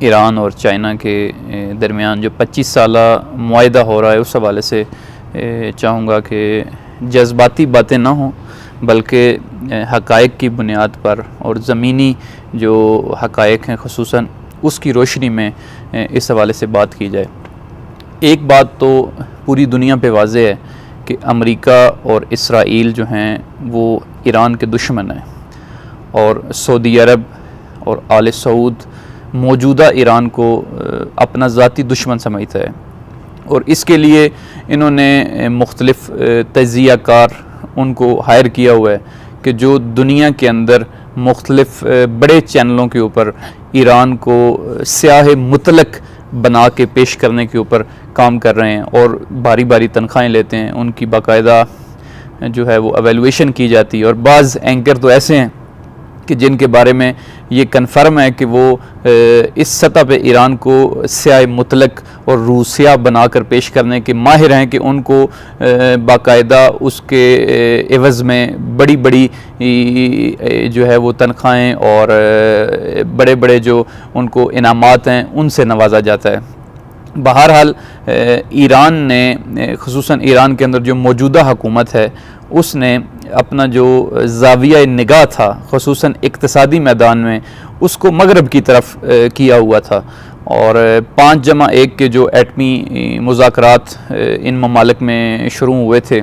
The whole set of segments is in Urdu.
ایران اور چائنا کے درمیان جو 25 سالہ معاہدہ ہو رہا ہے اس حوالے سے چاہوں گا کہ جذباتی باتیں نہ ہوں بلکہ حقائق کی بنیاد پر اور زمینی جو حقائق ہیں خصوصاً اس کی روشنی میں اس حوالے سے بات کی جائے۔ ایک بات تو پوری دنیا پہ واضح ہے کہ امریکہ اور اسرائیل جو ہیں وہ ایران کے دشمن ہیں، اور سعودی عرب اور آل سعود موجودہ ایران کو اپنا ذاتی دشمن سمجھتا ہے، اور اس کے لیے انہوں نے مختلف تجزیہ کار ان کو ہائر کیا ہوا ہے کہ جو دنیا کے اندر مختلف بڑے چینلوں کے اوپر ایران کو سیاہ مطلق بنا کے پیش کرنے کے اوپر کام کر رہے ہیں، اور بھاری بھاری تنخواہیں لیتے ہیں، ان کی باقاعدہ جو ہے وہ ایویلویشن کی جاتی ہے، اور بعض اینکر تو ایسے ہیں کہ جن کے بارے میں یہ کنفرم ہے کہ وہ اس سطح پہ ایران کو سیاہ مطلق اور روسیہ بنا کر پیش کرنے کے ماہر ہیں کہ ان کو باقاعدہ اس کے عوض میں بڑی بڑی جو ہے وہ تنخواہیں اور بڑے بڑے جو ان کو انعامات ہیں ان سے نوازا جاتا ہے۔ بہرحال ایران نے خصوصاً ایران کے اندر جو موجودہ حکومت ہے اس نے اپنا جو زاویہ نگاہ تھا خصوصاً اقتصادی میدان میں اس کو مغرب کی طرف کیا ہوا تھا، اور 5+1 کے جو ایٹمی مذاکرات ان ممالک میں شروع ہوئے تھے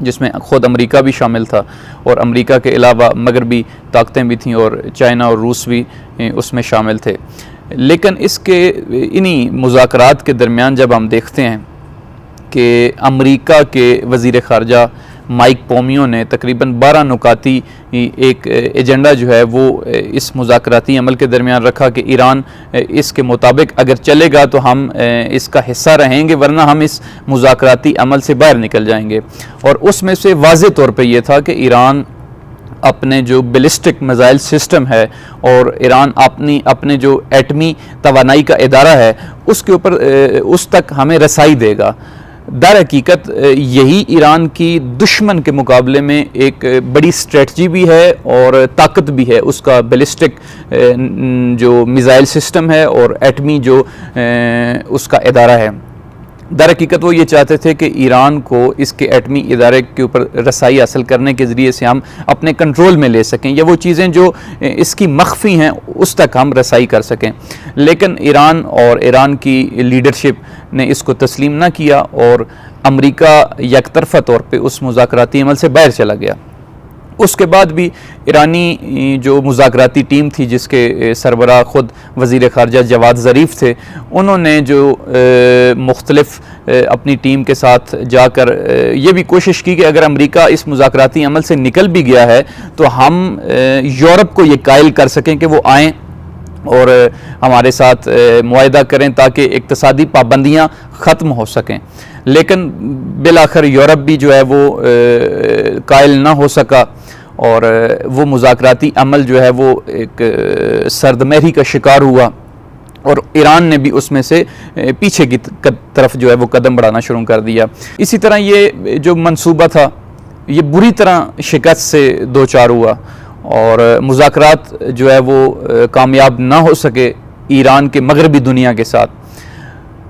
جس میں خود امریکہ بھی شامل تھا، اور امریکہ کے علاوہ مغربی طاقتیں بھی تھیں اور چائنا اور روس بھی اس میں شامل تھے، لیکن اس کے انہی مذاکرات کے درمیان جب ہم دیکھتے ہیں کہ امریکہ کے وزیر خارجہ مائک پومیو نے تقریباً 12 نکاتی ایک ایجنڈا جو ہے وہ اس مذاکراتی عمل کے درمیان رکھا کہ ایران اس کے مطابق اگر چلے گا تو ہم اس کا حصہ رہیں گے، ورنہ ہم اس مذاکراتی عمل سے باہر نکل جائیں گے، اور اس میں سے واضح طور پہ یہ تھا کہ ایران اپنے جو بیلسٹک میزائل سسٹم ہے اور ایران اپنے جو ایٹمی توانائی کا ادارہ ہے اس کے اوپر اس تک ہمیں رسائی دے گا۔ در حقیقت یہی ایران کی دشمن کے مقابلے میں ایک بڑی اسٹریٹجی بھی ہے اور طاقت بھی ہے، اس کا بیلسٹک جو میزائل سسٹم ہے اور ایٹمی جو اس کا ادارہ ہے۔ در حقیقت وہ یہ چاہتے تھے کہ ایران کو اس کے ایٹمی ادارے کے اوپر رسائی حاصل کرنے کے ذریعے سے ہم اپنے کنٹرول میں لے سکیں، یا وہ چیزیں جو اس کی مخفی ہیں اس تک ہم رسائی کر سکیں، لیکن ایران اور ایران کی لیڈرشپ نے اس کو تسلیم نہ کیا، اور امریکہ یک طرفہ طور پہ اس مذاکراتی عمل سے باہر چلا گیا۔ اس کے بعد بھی ایرانی جو مذاکراتی ٹیم تھی جس کے سربراہ خود وزیر خارجہ جواد ظریف تھے، انہوں نے جو مختلف اپنی ٹیم کے ساتھ جا کر یہ بھی کوشش کی کہ اگر امریکہ اس مذاکراتی عمل سے نکل بھی گیا ہے تو ہم یورپ کو یہ قائل کر سکیں کہ وہ آئیں اور ہمارے ساتھ معاہدہ کریں تاکہ اقتصادی پابندیاں ختم ہو سکیں، لیکن بالآخر یورپ بھی جو ہے وہ قائل نہ ہو سکا، اور وہ مذاکراتی عمل جو ہے وہ ایک سردمہری کا شکار ہوا، اور ایران نے بھی اس میں سے پیچھے کی طرف جو ہے وہ قدم بڑھانا شروع کر دیا۔ اسی طرح یہ جو منصوبہ تھا یہ بری طرح شکست سے دوچار ہوا، اور مذاکرات جو ہے وہ کامیاب نہ ہو سکے ایران کے مغربی دنیا کے ساتھ۔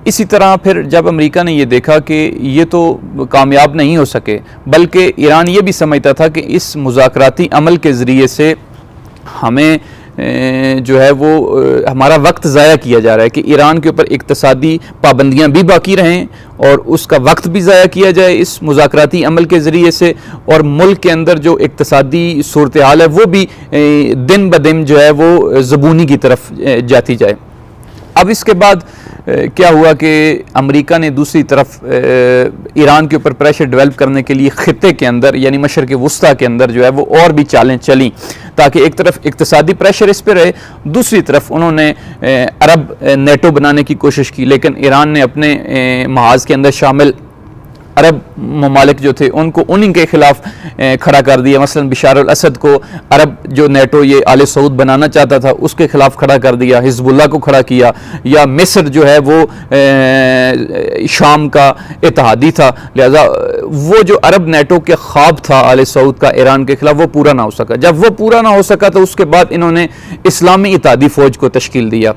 اسی طرح پھر جب امریکہ نے یہ دیکھا کہ یہ تو کامیاب نہیں ہو سکے، بلکہ ایران یہ بھی سمجھتا تھا کہ اس مذاکراتی عمل کے ذریعے سے ہمیں جو ہے وہ ہمارا وقت ضائع کیا جا رہا ہے کہ ایران کے اوپر اقتصادی پابندیاں بھی باقی رہیں اور اس کا وقت بھی ضائع کیا جائے اس مذاکراتی عمل کے ذریعے سے، اور ملک کے اندر جو اقتصادی صورتحال ہے وہ بھی دن بدن جو ہے وہ زبونی کی طرف جاتی جائے۔ اب اس کے بعد کیا ہوا کہ امریکہ نے دوسری طرف ایران کے اوپر پریشر ڈیولپ کرنے کے لیے خطے کے اندر یعنی مشرق وسطیٰ کے اندر جو ہے وہ اور بھی چالیں چلیں تاکہ ایک طرف اقتصادی پریشر اس پہ رہے، دوسری طرف انہوں نے عرب نیٹو بنانے کی کوشش کی، لیکن ایران نے اپنے محاذ کے اندر شامل عرب ممالک جو تھے ان کو انہی کے خلاف کھڑا کر دیا۔ مثلا بشار الاسد کو عرب جو نیٹو یہ آل سعود بنانا چاہتا تھا اس کے خلاف کھڑا کر دیا، حزب اللہ کو کھڑا کیا، یا مصر جو ہے وہ شام کا اتحادی تھا، لہذا وہ جو عرب نیٹو کے خواب تھا آل سعود کا ایران کے خلاف وہ پورا نہ ہو سکا۔ جب وہ پورا نہ ہو سکا تو اس کے بعد انہوں نے اسلامی اتحادی فوج کو تشکیل دیا،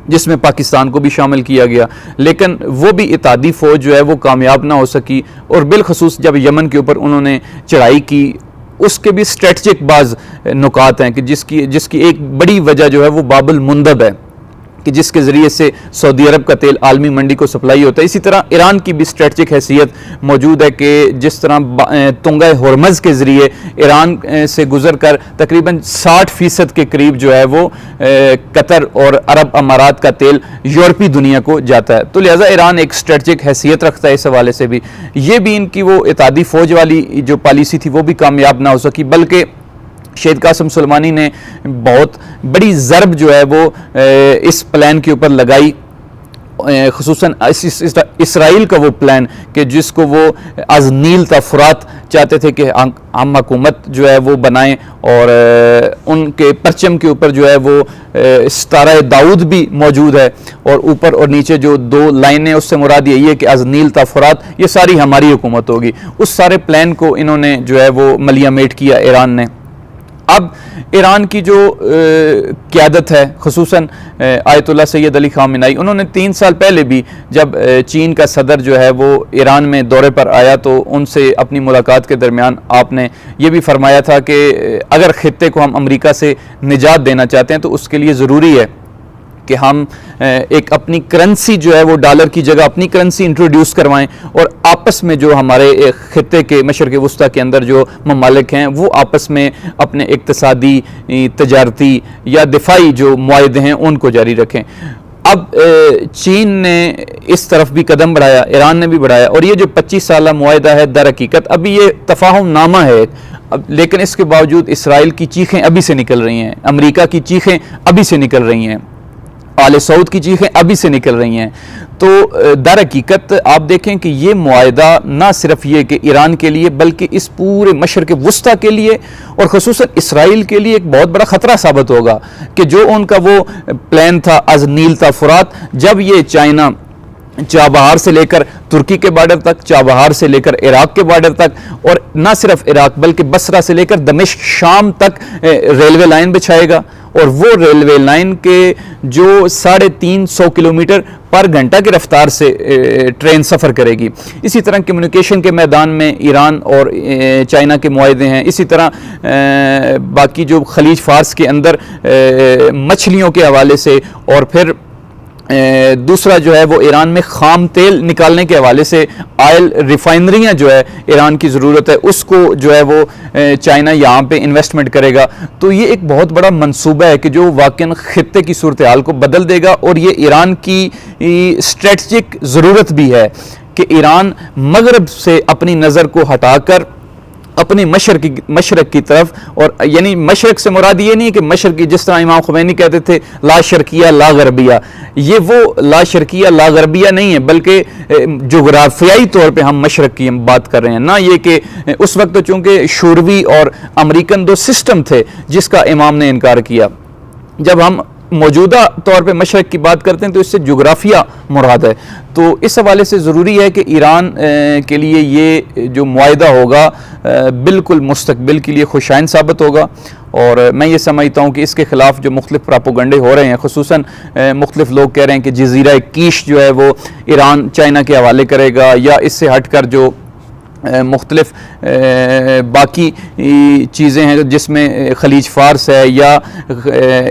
جس میں پاکستان کو بھی شامل کیا گیا، لیکن وہ بھی اتحادی فوج جو ہے وہ کامیاب نہ ہو سکی، اور بالخصوص جب یمن کے اوپر انہوں نے چڑھائی کی، اس کے بھی اسٹریٹجک بعض نکات ہیں کہ جس کی ایک بڑی وجہ جو ہے وہ باب المندب ہے، کہ جس کے ذریعے سے سعودی عرب کا تیل عالمی منڈی کو سپلائی ہوتا ہے۔ اسی طرح ایران کی بھی اسٹریٹجک حیثیت موجود ہے کہ جس طرح تنگہ ہرمز کے ذریعے ایران سے گزر کر تقریباً 60% کے قریب جو ہے وہ قطر اور عرب امارات کا تیل یورپی دنیا کو جاتا ہے، تو لہٰذا ایران ایک اسٹریٹجک حیثیت رکھتا ہے اس حوالے سے بھی۔ یہ بھی ان کی وہ اتحادی فوج والی جو پالیسی تھی وہ بھی کامیاب نہ ہو سکی، بلکہ شہید قاسم سلیمانی نے بہت بڑی ضرب جو ہے وہ اس پلان کے اوپر لگائی، خصوصاً اسرائیل کا وہ پلان کہ جس کو وہ از نیل تا فرات چاہتے تھے کہ ہم حکومت جو ہے وہ بنائیں، اور ان کے پرچم کے اوپر جو ہے وہ ستارہ داؤد بھی موجود ہے، اور اوپر اور نیچے جو 2 لائنیں اس سے مراد یہی ہے کہ از نیل تا فرات یہ ساری ہماری حکومت ہوگی۔ اس سارے پلان کو انہوں نے جو ہے وہ ملیہ میٹ کیا ایران نے۔ اب ایران کی جو قیادت ہے، خصوصاً آیت اللہ سید علی خامنائی، انہوں نے 3 سال پہلے بھی جب چین کا صدر جو ہے وہ ایران میں دورے پر آیا تو ان سے اپنی ملاقات کے درمیان آپ نے یہ بھی فرمایا تھا کہ اگر خطے کو ہم امریکہ سے نجات دینا چاہتے ہیں تو اس کے لیے ضروری ہے کہ ہم ایک اپنی کرنسی جو ہے وہ ڈالر کی جگہ اپنی کرنسی انٹروڈیوس کروائیں، اور آپس میں جو ہمارے خطے کے مشرق وسطیٰ کے اندر جو ممالک ہیں وہ آپس میں اپنے اقتصادی، تجارتی یا دفاعی جو معاہدے ہیں ان کو جاری رکھیں۔ اب چین نے اس طرف بھی قدم بڑھایا، ایران نے بھی بڑھایا، اور یہ جو 25 سالہ معاہدہ ہے در حقیقت ابھی یہ تفاہم نامہ ہے، لیکن اس کے باوجود اسرائیل کی چیخیں ابھی سے نکل رہی ہیں، امریکہ کی چیخیں ابھی سے نکل رہی ہیں، آل سعود کی چیخیں ابھی سے نکل رہی ہیں۔ تو در حقیقت آپ دیکھیں کہ یہ معاہدہ نہ صرف یہ کہ ایران کے لیے بلکہ اس پورے مشرق وسطیٰ کے لیے اور خصوصاً اسرائیل کے لیے ایک بہت بڑا خطرہ ثابت ہوگا، کہ جو ان کا وہ پلان تھا از نیل تا فرات، جب یہ چائنا چابہار سے لے کر ترکی کے بارڈر تک، چابہار سے لے کر عراق کے بارڈر تک، اور نہ صرف عراق بلکہ بصرہ سے لے کر دمشق شام تک ریلوے لائن بچھائے گا، اور وہ ریلوے لائن کے جو 350 کلومیٹر پر گھنٹہ کی رفتار سے ٹرین سفر کرے گی۔ اسی طرح کمیونیکیشن کے میدان میں ایران اور چائنا کے معاہدے ہیں، اسی طرح باقی جو خلیج فارس کے اندر مچھلیوں کے حوالے سے، اور پھر دوسرا جو ہے وہ ایران میں خام تیل نکالنے کے حوالے سے آئل ریفائنریاں جو ہے ایران کی ضرورت ہے، اس کو جو ہے وہ چائنا یہاں پہ انویسٹمنٹ کرے گا۔ تو یہ ایک بہت بڑا منصوبہ ہے کہ جو واقعاً خطے کی صورتحال کو بدل دے گا، اور یہ ایران کی اسٹریٹجک ضرورت بھی ہے کہ ایران مغرب سے اپنی نظر کو ہٹا کر اپنے مشرق کی طرف، اور یعنی مشرق سے مراد یہ نہیں کہ مشرقی جس طرح امام خمینی کہتے تھے لا شرقیہ لا غربیہ، یہ وہ لا شرقیہ لا غربیہ نہیں ہے، بلکہ جغرافیائی طور پہ ہم مشرق کی بات کر رہے ہیں، نہ یہ کہ اس وقت چونکہ شوروی اور امریکن 2 سسٹم تھے جس کا امام نے انکار کیا۔ جب ہم موجودہ طور پہ مشرق کی بات کرتے ہیں تو اس سے جغرافیہ مراد ہے، تو اس حوالے سے ضروری ہے کہ ایران کے لیے یہ جو معاہدہ ہوگا بالکل مستقبل کے لیے خوشائن ثابت ہوگا، اور میں یہ سمجھتا ہوں کہ اس کے خلاف جو مختلف پراپوگنڈے ہو رہے ہیں، خصوصاً مختلف لوگ کہہ رہے ہیں کہ جزیرہ کیش جو ہے وہ ایران چائنا کے حوالے کرے گا، یا اس سے ہٹ کر جو مختلف باقی چیزیں ہیں جس میں خلیج فارس ہے، یا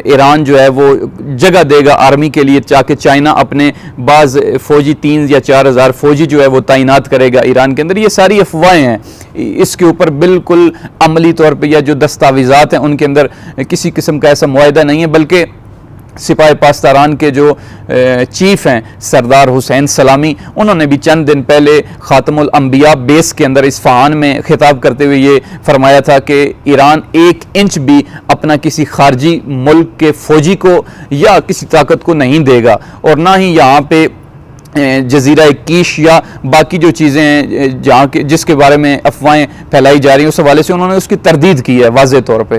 ایران جو ہے وہ جگہ دے گا آرمی کے لیے تاکہ چائنا اپنے بعض فوجی 3 یا 4 ہزار فوجی جو ہے وہ تعینات کرے گا ایران کے اندر، یہ ساری افواہیں ہیں۔ اس کے اوپر بالکل عملی طور پہ یا جو دستاویزات ہیں ان کے اندر کسی قسم کا ایسا معاہدہ نہیں ہے، بلکہ سپاہ پاسداران کے جو چیف ہیں سردار حسین سلامی، انہوں نے بھی چند دن پہلے خاتم الانبیاء بیس کے اندر اصفہان میں خطاب کرتے ہوئے یہ فرمایا تھا کہ ایران 1 انچ بھی اپنا کسی خارجی ملک کے فوجی کو یا کسی طاقت کو نہیں دے گا، اور نہ ہی یہاں پہ جزیرہ کیش یا باقی جو چیزیں ہیں جہاں جس کے بارے میں افواہیں پھیلائی جا رہی ہیں اس حوالے سے انہوں نے اس کی تردید کی ہے واضح طور پہ۔